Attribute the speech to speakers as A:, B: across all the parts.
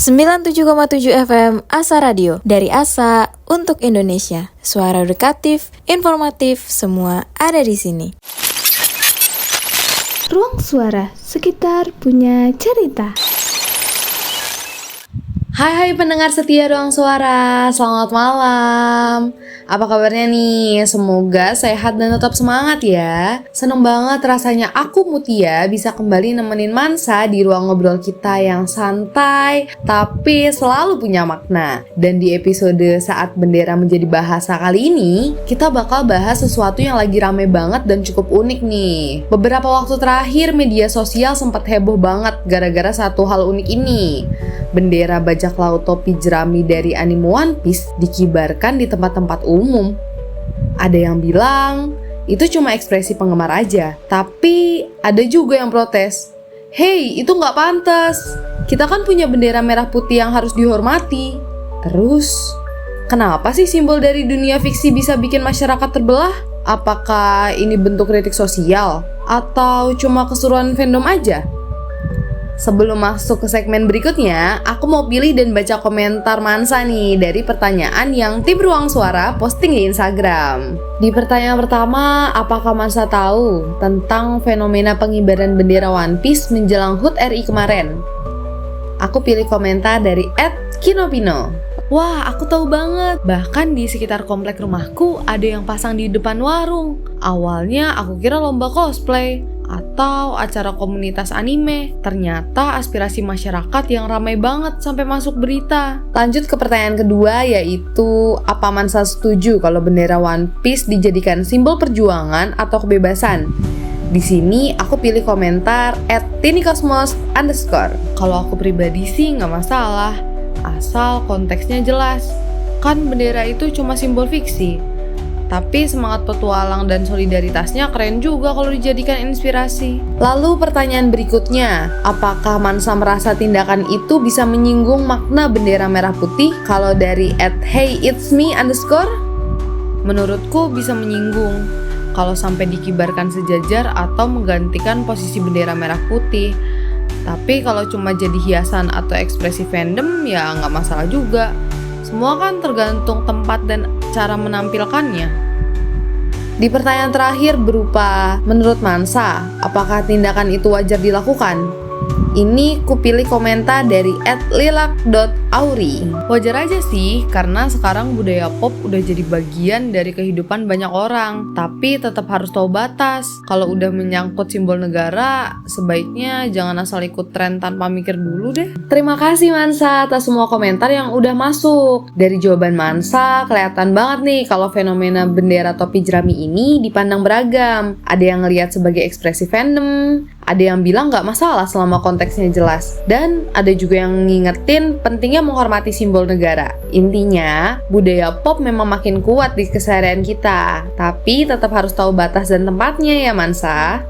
A: 97,7 FM Asa Radio. Dari Asa untuk Indonesia. Suara edukatif, informatif, semua ada di sini.
B: Ruang Suara, sekitar punya cerita.
C: Hai pendengar setia Ruang Suara, selamat malam. Apa kabarnya nih? Semoga sehat dan tetap semangat ya. Seneng banget rasanya aku Mutia bisa kembali nemenin Mansa di ruang ngobrol kita yang santai tapi selalu punya makna. Dan di episode Saat Bendera Menjadi Bahasa kali ini, kita bakal bahas sesuatu yang lagi rame banget dan cukup unik nih. Beberapa waktu terakhir media sosial sempat heboh banget gara-gara satu hal unik ini. Bendera bajak laut topi jerami dari anime One Piece dikibarkan di tempat-tempat umum. Ada yang bilang itu cuma ekspresi penggemar aja, tapi ada juga yang protes. Hey, itu nggak pantas. Kita kan punya bendera merah putih yang harus dihormati. Terus, kenapa sih simbol dari dunia fiksi bisa bikin masyarakat terbelah? Apakah ini bentuk kritik sosial? Atau cuma keseruan fandom aja? Sebelum masuk ke segmen berikutnya, aku mau pilih dan baca komentar Mansa nih dari pertanyaan yang tim Ruang Suara posting di Instagram. Di pertanyaan pertama, apakah Mansa tahu tentang fenomena pengibaran bendera One Piece menjelang HUT RI kemarin? Aku pilih komentar dari @kinopino. Wah, aku tahu banget. Bahkan di sekitar komplek rumahku ada yang pasang di depan warung. Awalnya aku kira lomba cosplay atau acara komunitas anime. Ternyata aspirasi masyarakat yang ramai banget sampai masuk berita. Lanjut ke pertanyaan kedua, yaitu apa Mansa setuju kalau bendera One Piece dijadikan simbol perjuangan atau kebebasan? Di sini aku pilih komentar @tinikosmos_. Kalau aku pribadi sih nggak masalah, asal konteksnya jelas. Kan bendera itu cuma simbol fiksi. Tapi semangat petualang dan solidaritasnya keren juga kalau dijadikan inspirasi. Lalu pertanyaan berikutnya, apakah Mansa merasa tindakan itu bisa menyinggung makna bendera merah putih? Kalau dari @heyitsme_, menurutku bisa menyinggung kalau sampai dikibarkan sejajar atau menggantikan posisi bendera merah putih. Tapi kalau cuma jadi hiasan atau ekspresi fandom ya nggak masalah juga. Semua kan tergantung tempat dan cara menampilkannya. Di pertanyaan terakhir berupa, menurut Mansa, apakah tindakan itu wajar dilakukan? Ini kupilih komentar dari @lilak.auri. Wajar aja sih, karena sekarang budaya pop udah jadi bagian dari kehidupan banyak orang. Tapi tetap harus tahu batas. Kalau udah menyangkut simbol negara, sebaiknya jangan asal ikut tren tanpa mikir dulu deh. Terima kasih Mansa atas semua komentar yang udah masuk. Dari jawaban Mansa, kelihatan banget nih kalau fenomena bendera topi jerami ini dipandang beragam. Ada yang ngelihat sebagai ekspresi fandom, ada yang bilang nggak masalah selama konteksnya jelas, dan ada juga yang ngingetin pentingnya menghormati simbol negara. Intinya, budaya pop memang makin kuat di keseharian kita, tapi tetap harus tahu batas dan tempatnya ya Mansa.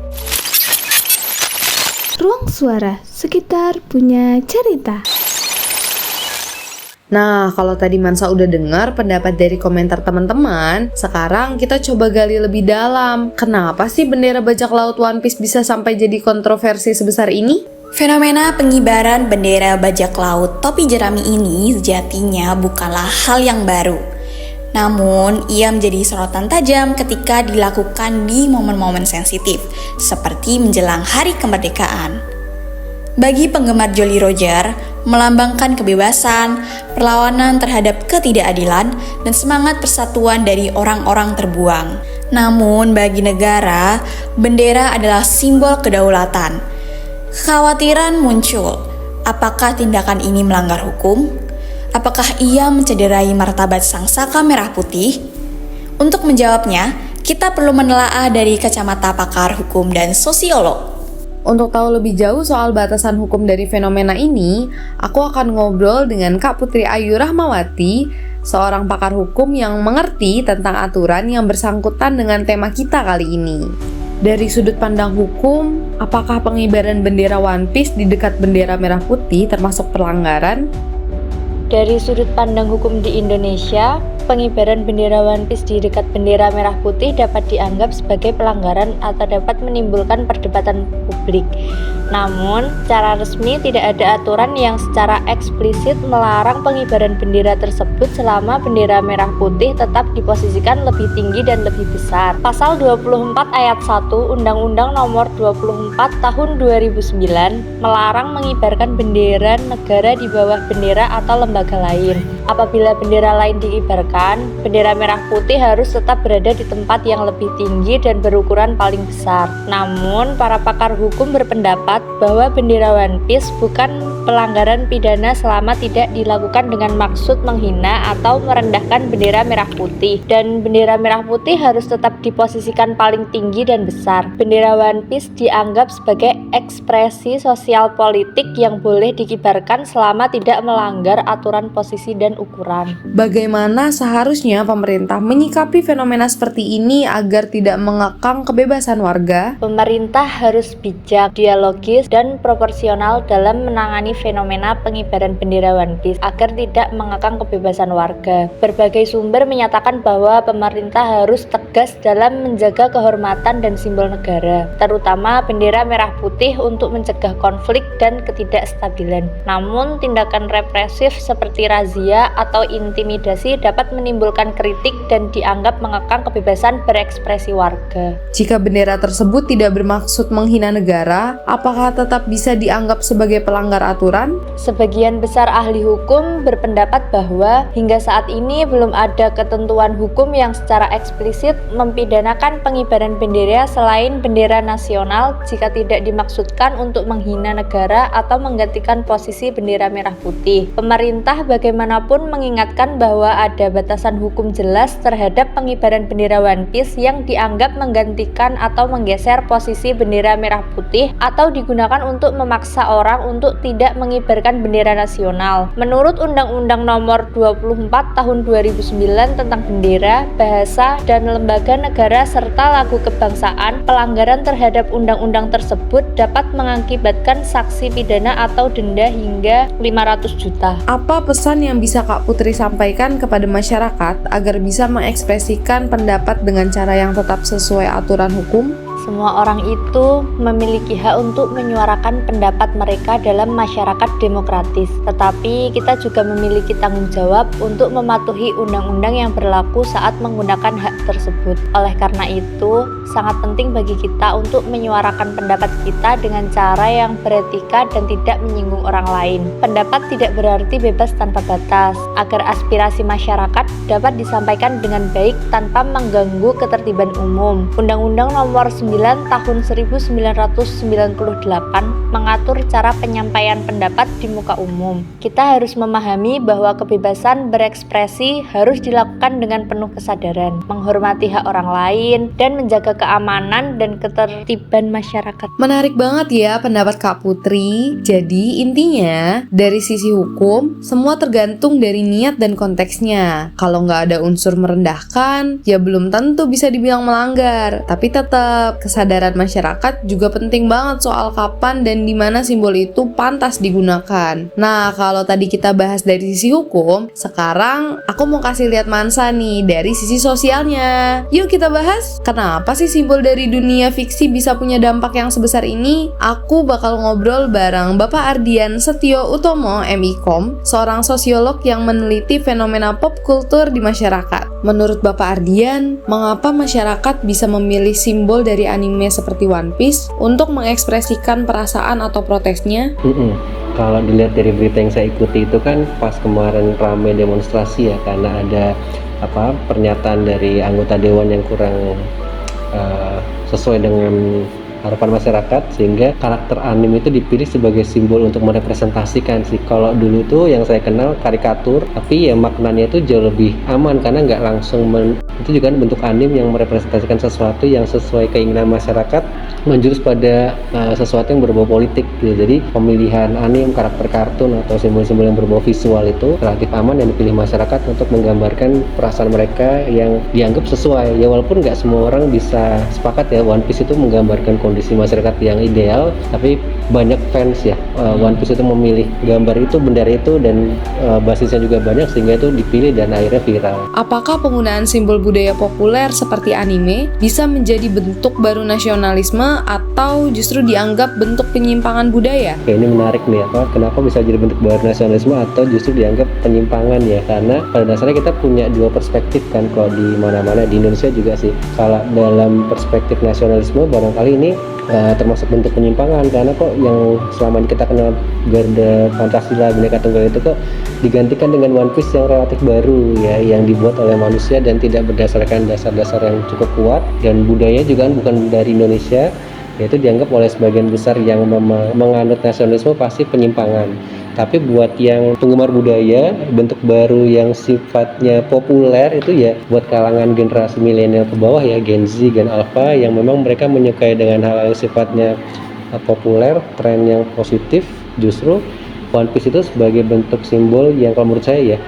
B: Ruang Suara, sekitar punya cerita.
C: Nah, kalau tadi Mansa udah dengar pendapat dari komentar teman-teman, sekarang kita coba gali lebih dalam. Kenapa sih bendera bajak laut One Piece bisa sampai jadi kontroversi sebesar ini?
A: Fenomena pengibaran bendera bajak laut topi jerami ini sejatinya bukanlah hal yang baru. Namun, ia menjadi sorotan tajam ketika dilakukan di momen-momen sensitif, seperti menjelang Hari Kemerdekaan. Bagi penggemar Jolly Roger, melambangkan kebebasan, perlawanan terhadap ketidakadilan, dan semangat persatuan dari orang-orang terbuang. Namun, bagi negara, bendera adalah simbol kedaulatan. Kekhawatiran muncul, apakah tindakan ini melanggar hukum? Apakah ia mencederai martabat Sang Saka Merah Putih? Untuk menjawabnya, kita perlu menelaah dari kacamata pakar hukum dan sosiolog.
C: Untuk tahu lebih jauh soal batasan hukum dari fenomena ini, aku akan ngobrol dengan Kak Putri Ayu Rahmawati, seorang pakar hukum yang mengerti tentang aturan yang bersangkutan dengan tema kita kali ini. Dari sudut pandang hukum, apakah pengibaran bendera One Piece di dekat bendera merah putih termasuk pelanggaran?
D: Dari sudut pandang hukum di Indonesia, pengibaran bendera One Piece di dekat bendera merah putih dapat dianggap sebagai pelanggaran atau dapat menimbulkan perdebatan publik. Namun, secara resmi tidak ada aturan yang secara eksplisit melarang pengibaran bendera tersebut selama bendera merah putih tetap diposisikan lebih tinggi dan lebih besar. Pasal 24 ayat 1 Undang-Undang Nomor 24 Tahun 2009 melarang mengibarkan bendera negara di bawah bendera atau lembaga lain. Apabila bendera lain dikibarkan, bendera merah putih harus tetap berada di tempat yang lebih tinggi dan berukuran paling besar. Namun, para pakar hukum berpendapat bahwa bendera One Piece bukan pelanggaran pidana selama tidak dilakukan dengan maksud menghina atau merendahkan bendera merah putih. Dan bendera merah putih harus tetap diposisikan paling tinggi dan besar. Bendera One Piece dianggap sebagai ekspresi sosial politik yang boleh dikibarkan selama tidak melanggar aturan posisi dan ukuran.
C: Bagaimana seharusnya pemerintah menyikapi fenomena seperti ini agar tidak mengekang kebebasan warga?
D: Pemerintah harus bijak, dialogis, dan proporsional dalam menangani fenomena pengibaran bendera One Piece agar tidak mengekang kebebasan warga. Berbagai sumber menyatakan bahwa pemerintah harus tegas dalam menjaga kehormatan dan simbol negara, terutama bendera merah putih untuk mencegah konflik dan ketidakstabilan. Namun, tindakan represif seperti razia atau intimidasi dapat menimbulkan kritik dan dianggap mengekang kebebasan berekspresi warga.
C: Jika bendera tersebut tidak bermaksud menghina negara, apakah tetap bisa dianggap sebagai pelanggar aturan?
D: Sebagian besar ahli hukum berpendapat bahwa hingga saat ini belum ada ketentuan hukum yang secara eksplisit mempidanakan pengibaran bendera selain bendera nasional jika tidak dimaksudkan untuk menghina negara atau menggantikan posisi bendera merah putih. Pemerintah bagaimanapun mengingatkan bahwa ada batasan hukum jelas terhadap pengibaran bendera One Piece yang dianggap menggantikan atau menggeser posisi bendera merah putih atau digunakan untuk memaksa orang untuk tidak mengibarkan bendera nasional. Menurut Undang-Undang Nomor 24 Tahun 2009 tentang bendera, bahasa, dan lembaga negara serta lagu kebangsaan, pelanggaran terhadap undang-undang tersebut dapat mengakibatkan sanksi pidana atau denda hingga 500 juta.
C: Apa pesan yang bisa Kak Putri sampaikan kepada masyarakat agar bisa mengekspresikan pendapat dengan cara yang tetap sesuai aturan hukum?
D: Semua orang itu memiliki hak untuk menyuarakan pendapat mereka dalam masyarakat demokratis. Tetapi kita juga memiliki tanggung jawab untuk mematuhi undang-undang yang berlaku saat menggunakan hak tersebut. Oleh karena itu, sangat penting bagi kita untuk menyuarakan pendapat kita dengan cara yang beretika dan tidak menyinggung orang lain. Pendapat tidak berarti bebas tanpa batas, agar aspirasi masyarakat dapat disampaikan dengan baik tanpa mengganggu ketertiban umum. Undang-Undang Nomor 9 Tahun 1998 mengatur cara penyampaian pendapat di muka umum. Kita harus memahami bahwa kebebasan berekspresi harus dilakukan dengan penuh kesadaran, menghormati hak orang lain, dan menjaga keamanan dan ketertiban masyarakat.
C: Menarik banget ya pendapat Kak Putri. Jadi intinya, dari sisi hukum, semua tergantung dari niat dan konteksnya. Kalau nggak ada unsur merendahkan, ya belum tentu bisa dibilang melanggar. Tapi tetap, kesadaran masyarakat juga penting banget soal kapan dan di mana simbol itu pantas digunakan. Nah, kalau tadi kita bahas dari sisi hukum, sekarang aku mau kasih lihat Mansa nih dari sisi sosialnya. Yuk kita bahas, kenapa sih simbol dari dunia fiksi bisa punya dampak yang sebesar ini? Aku bakal ngobrol bareng Bapak Ardian Setio Utomo, MIKOM, seorang sosiolog yang meneliti fenomena pop kultur di masyarakat. Menurut Bapak Ardian, mengapa masyarakat bisa memilih simbol dari anime seperti One Piece untuk mengekspresikan perasaan atau protesnya?
E: Kalau dilihat dari berita yang saya ikuti itu kan pas kemarin rame demonstrasi ya, karena ada pernyataan dari anggota dewan yang kurang sesuai dengan harapan masyarakat, sehingga karakter anime itu dipilih sebagai simbol untuk merepresentasikan sih. Kalau dulu tuh yang saya kenal karikatur, tapi ya maknanya itu jauh lebih aman karena nggak langsung itu juga bentuk anime yang merepresentasikan sesuatu yang sesuai keinginan masyarakat, menjurus pada sesuatu yang berbau politik gitu. Jadi pemilihan anime, karakter kartun atau simbol-simbol yang berbau visual itu relatif aman dan dipilih masyarakat untuk menggambarkan perasaan mereka yang dianggap sesuai. Ya walaupun nggak semua orang bisa sepakat ya One Piece itu menggambarkan kondisi masyarakat yang ideal, tapi banyak fans ya One Piece itu memilih gambar itu, bendera itu, dan basisnya juga banyak sehingga itu dipilih dan akhirnya viral.
C: Apakah penggunaan simbol budaya populer seperti anime bisa menjadi bentuk baru nasionalisme atau justru dianggap bentuk penyimpangan budaya?
E: Oke, ini menarik nih, kenapa bisa jadi bentuk baru nasionalisme atau justru dianggap penyimpangan ya? Karena pada dasarnya kita punya dua perspektif kan, kalau di mana-mana di Indonesia juga sih. Kalau dalam perspektif nasionalisme barangkali ini termasuk bentuk penyimpangan, karena kok yang selama ini kita kenal Garuda Pancasila Bhinneka Tunggal itu kok digantikan dengan One Piece yang relatif baru ya, yang dibuat oleh manusia dan tidak berdasarkan dasar-dasar yang cukup kuat, dan budaya juga kan bukan dari Indonesia, yaitu dianggap oleh sebagian besar yang menganut nasionalisme pasti penyimpangan. Tapi buat yang penggemar budaya, bentuk baru yang sifatnya populer itu ya buat kalangan generasi milenial ke bawah ya, Gen Z, Gen Alpha, yang memang mereka menyukai dengan hal yang sifatnya populer, tren yang positif. Justru One Piece itu sebagai bentuk simbol yang kalau menurut saya ya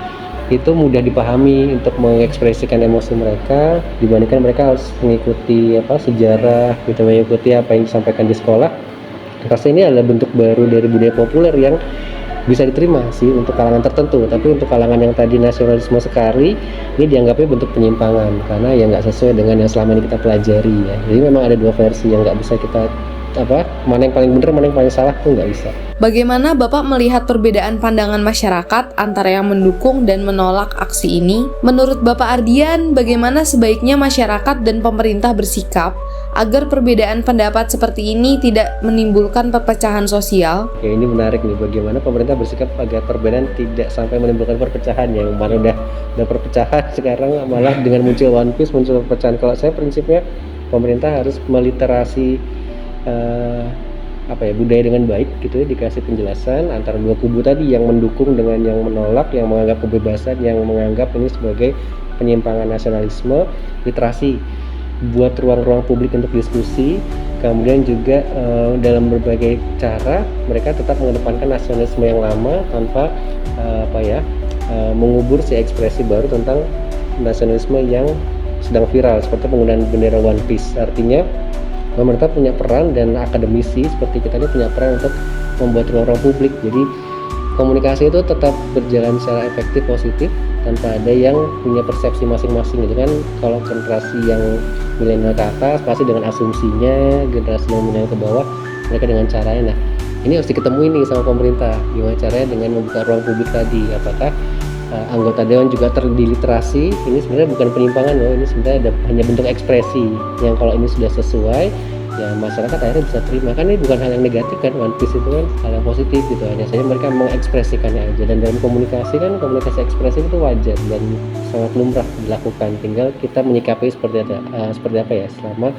E: itu mudah dipahami untuk mengekspresikan emosi mereka, dibandingkan mereka harus mengikuti sejarah gitu, mengikuti apa yang disampaikan di sekolah. Rasa ini adalah bentuk baru dari budaya populer yang bisa diterima sih untuk kalangan tertentu, tapi untuk kalangan yang tadi nasionalisme sekali, ini dianggapnya bentuk penyimpangan karena ya nggak sesuai dengan yang selama ini kita pelajari ya. Jadi memang ada dua versi yang nggak bisa kita mana yang paling benar, mana yang paling salah tuh nggak bisa.
C: Bagaimana Bapak melihat perbedaan pandangan masyarakat antara yang mendukung dan menolak aksi ini? Menurut Bapak Ardian, bagaimana sebaiknya masyarakat dan pemerintah bersikap agar perbedaan pendapat seperti ini tidak menimbulkan perpecahan sosial?
E: Oke, ini menarik nih, bagaimana pemerintah bersikap agar perbedaan tidak sampai menimbulkan perpecahan, yang mana udah perpecahan sekarang malah dengan muncul One Piece muncul perpecahan. Kalau saya prinsipnya pemerintah harus meliterasi budaya dengan baik gitu ya, dikasih penjelasan antara dua kubu tadi, yang mendukung dengan yang menolak, yang menganggap kebebasan, yang menganggap ini sebagai penyimpangan nasionalisme. Literasi, buat ruang-ruang publik untuk diskusi, kemudian juga dalam berbagai cara mereka tetap mengedepankan nasionalisme yang lama tanpa mengubur si ekspresi baru tentang nasionalisme yang sedang viral seperti penggunaan bendera One Piece. Artinya pemerintah punya peran, dan akademisi seperti kita ini punya peran untuk membuat ruang-ruang publik. Jadi komunikasi itu tetap berjalan secara efektif, positif, tanpa ada yang punya persepsi masing-masing gitu kan. Kalau generasi yang milenial ke atas pasti dengan asumsinya, generasi yang milenial ke bawah mereka dengan caranya. Nah, ini harus diketemuin nih sama pemerintah, gimana caranya dengan membuka ruang publik tadi. Apakah anggota dewan juga terdiliterasi, ini sebenarnya bukan penyimpangan loh, ini sebenarnya hanya bentuk ekspresi yang kalau ini sudah sesuai ya masyarakat akhirnya bisa terima. Kan ini bukan hal yang negatif kan, One Piece itu kan hal yang positif gitu, hanya saja mereka mengekspresikannya aja. Dan dalam komunikasi kan, komunikasi ekspresif itu wajar dan sangat lumrah dilakukan, tinggal kita menyikapi seperti apa ya, selama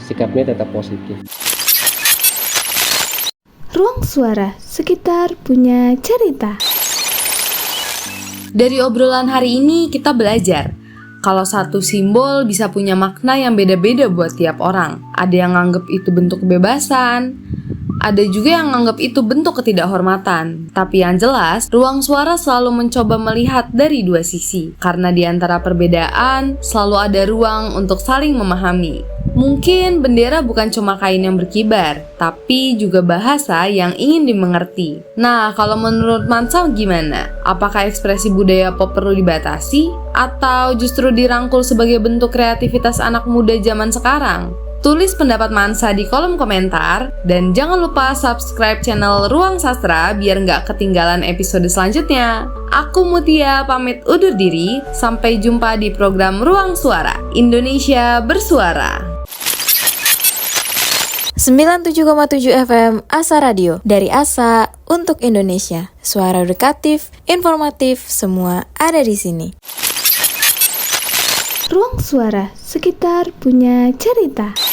E: sikapnya tetap positif.
B: Ruang Suara Sekitar Punya Cerita.
C: Dari obrolan hari ini kita belajar kalau satu simbol bisa punya makna yang beda-beda buat tiap orang. Ada yang nganggep itu bentuk kebebasan, ada juga yang nganggep itu bentuk ketidakhormatan. Tapi yang jelas, Ruang Suara selalu mencoba melihat dari dua sisi, karena di antara perbedaan selalu ada ruang untuk saling memahami. Mungkin bendera bukan cuma kain yang berkibar, tapi juga bahasa yang ingin dimengerti. Nah, kalau menurut Mansa gimana? Apakah ekspresi budaya pop perlu dibatasi? Atau justru dirangkul sebagai bentuk kreativitas anak muda zaman sekarang? Tulis pendapat Mansa di kolom komentar, dan jangan lupa subscribe channel Ruang Sastra biar nggak ketinggalan episode selanjutnya. Aku Mutia pamit undur diri, sampai jumpa di program Ruang Suara, Indonesia Bersuara.
A: 97,7 FM Asa Radio, dari Asa untuk Indonesia. Suara edukatif, informatif, semua ada di sini.
B: Ruang Suara Sekitar Punya Cerita.